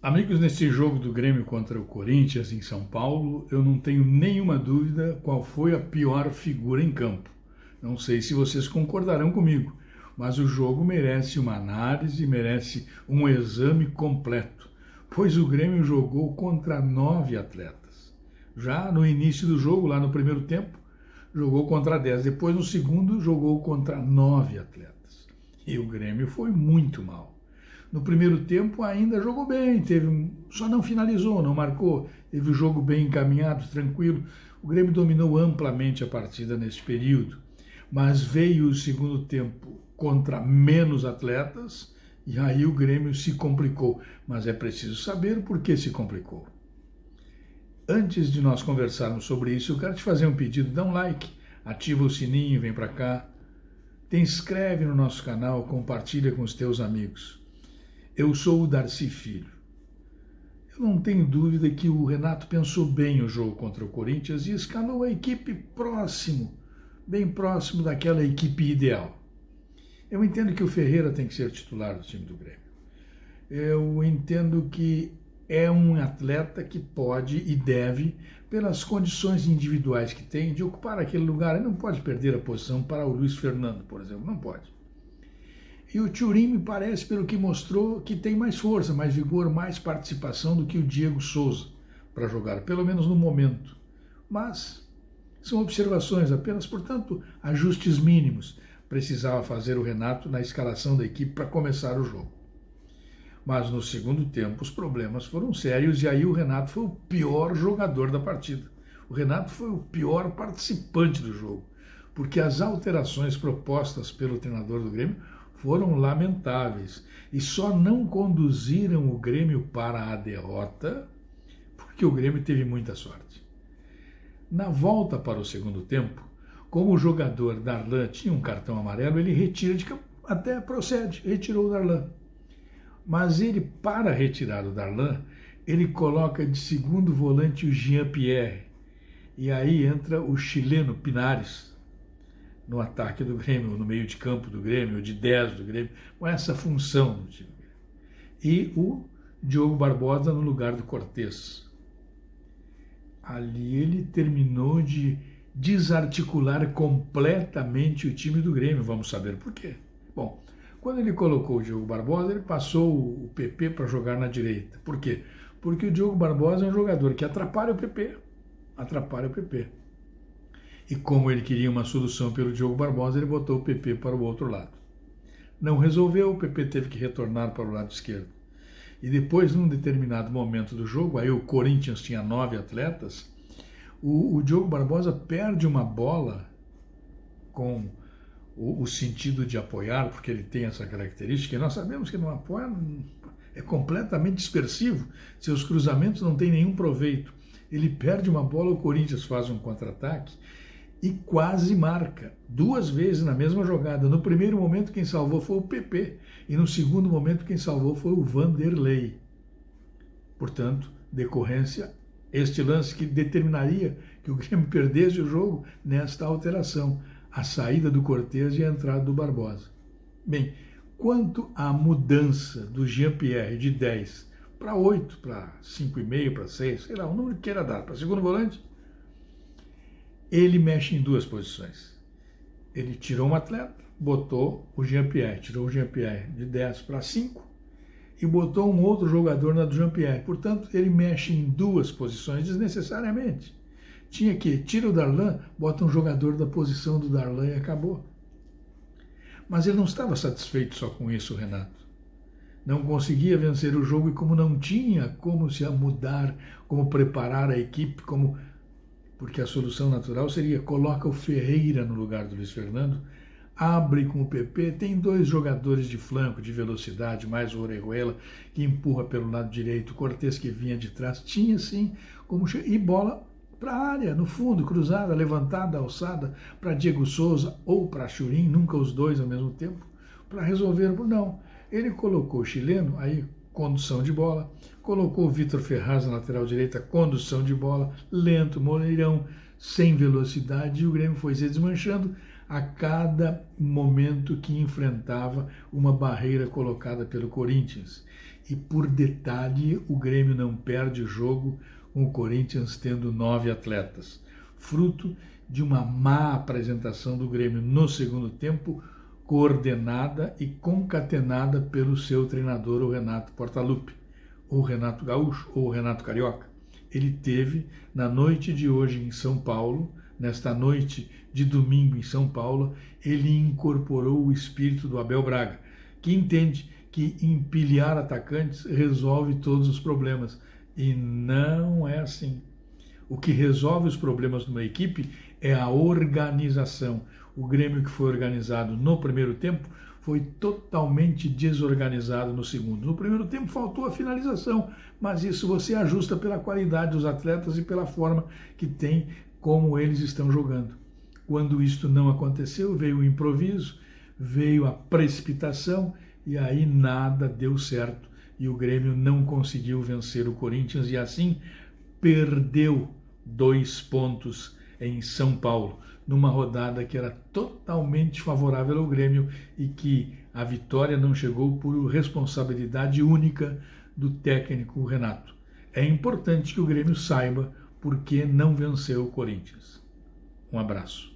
Amigos, nesse jogo do Grêmio contra o Corinthians em São Paulo, eu não tenho nenhuma dúvida qual foi a pior figura em campo. Não sei se vocês concordarão comigo, mas o jogo merece uma análise, merece um exame completo, pois o Grêmio jogou contra 9 atletas. Já no início do jogo, lá no primeiro tempo, jogou contra 10. Depois, no segundo, jogou contra 9 atletas. E o Grêmio foi muito mal. No primeiro tempo ainda jogou bem, só não finalizou, não marcou, teve o jogo bem encaminhado, tranquilo. O Grêmio dominou amplamente a partida nesse período, mas veio o segundo tempo contra menos atletas e aí o Grêmio se complicou. Mas é preciso saber por que se complicou. Antes de nós conversarmos sobre isso, eu quero te fazer um pedido, dá um like, ativa o sininho, vem para cá, te inscreve no nosso canal, compartilha com os teus amigos. Eu sou o Darcy Filho. Eu não tenho dúvida que o Renato pensou bem o jogo contra o Corinthians e escalou a equipe bem próximo daquela equipe ideal. Eu entendo que o Ferreira tem que ser titular do time do Grêmio. Eu entendo que é um atleta que pode e deve, pelas condições individuais que tem, de ocupar aquele lugar. Ele não pode perder a posição para o Luiz Fernando, por exemplo, não pode. E o Thuram me parece, pelo que mostrou, que tem mais força, mais vigor, mais participação do que o Diego Souza para jogar, pelo menos no momento. Mas são observações apenas, portanto, ajustes mínimos precisava fazer o Renato na escalação da equipe para começar o jogo. Mas no segundo tempo os problemas foram sérios e aí o Renato foi o pior jogador da partida. O Renato foi o pior participante do jogo, porque as alterações propostas pelo treinador do Grêmio foram lamentáveis e só não conduziram o Grêmio para a derrota porque o Grêmio teve muita sorte. Na volta para o segundo tempo, como o jogador Darlan tinha um cartão amarelo, ele retira de campo, até procede, retirou o Darlan. Mas ele, para retirar o Darlan, ele coloca de segundo volante o Jean-Pierre. E aí entra o chileno Pinares no ataque do Grêmio, no meio de campo do Grêmio, de 10 do Grêmio, com essa função do time. E o Diogo Barbosa no lugar do Cortez. Ali ele terminou de desarticular completamente o time do Grêmio, vamos saber por quê. Bom, quando ele colocou o Diogo Barbosa, ele passou o PP para jogar na direita. Por quê? Porque o Diogo Barbosa é um jogador que atrapalha o PP. E como ele queria uma solução pelo Diogo Barbosa, ele botou o PP para o outro lado. Não resolveu, o PP teve que retornar para o lado esquerdo. E depois, num determinado momento do jogo, aí o Corinthians tinha 9 atletas, o Diogo Barbosa perde uma bola com o sentido de apoiar, porque ele tem essa característica, e nós sabemos que não apoia, é completamente dispersivo, seus cruzamentos não têm nenhum proveito. Ele perde uma bola, o Corinthians faz um contra-ataque e quase marca, 2 vezes na mesma jogada. No primeiro momento quem salvou foi o PP, e no segundo momento quem salvou foi o Vanderlei. Portanto, decorrência, este lance que determinaria que o Grêmio perdesse o jogo nesta alteração, a saída do Cortez e a entrada do Barbosa. Bem, quanto à mudança do Jean-Pierre de 10 para 8, para 5,5, para 6, sei lá, o número que queira dar, para segundo volante, ele mexe em 2 posições. Ele tirou um atleta, botou o Jean-Pierre, tirou o Jean-Pierre de 10 para 5 e botou um outro jogador na do Jean-Pierre. Portanto, ele mexe em 2 posições desnecessariamente. Tinha que, tira o Darlan, bota um jogador da posição do Darlan e acabou. Mas ele não estava satisfeito só com isso, Renato. Não conseguia vencer o jogo e como não tinha como se mudar, como preparar a equipe, porque a solução natural seria coloca o Ferreira no lugar do Luiz Fernando, abre com o PP, tem 2 jogadores de flanco, de velocidade, mais o Orejuela, que empurra pelo lado direito, o Cortez que vinha de trás, tinha sim como e bola para a área, no fundo, cruzada, levantada, alçada, para Diego Souza ou para Thuram, nunca os 2 ao mesmo tempo, para resolver. Não, ele colocou o chileno, aí condução de bola, colocou o Vitor Ferraz na lateral direita, condução de bola, lento, moleirão, sem velocidade, e o Grêmio foi se desmanchando a cada momento que enfrentava uma barreira colocada pelo Corinthians. e por detalhe o Grêmio não perde jogo com o Corinthians tendo 9 atletas, fruto de uma má apresentação do Grêmio no segundo tempo, coordenada e concatenada pelo seu treinador, o Renato Portaluppi, ou Renato Gaúcho, ou Renato Carioca. Ele teve, na noite de hoje em São Paulo, nesta noite de domingo em São Paulo, ele incorporou o espírito do Abel Braga, que entende que empilhar atacantes resolve todos os problemas. E não é assim. O que resolve os problemas de uma equipe é a organização. O Grêmio que foi organizado no primeiro tempo foi totalmente desorganizado no segundo. No primeiro tempo faltou a finalização, mas isso você ajusta pela qualidade dos atletas e pela forma que tem como eles estão jogando. Quando isto não aconteceu, veio o improviso, veio a precipitação e aí nada deu certo. E o Grêmio não conseguiu vencer o Corinthians e assim perdeu 2 pontos em São Paulo, numa rodada que era totalmente favorável ao Grêmio e que a vitória não chegou por responsabilidade única do técnico Renato. É importante que o Grêmio saiba por que não venceu o Corinthians. Um abraço.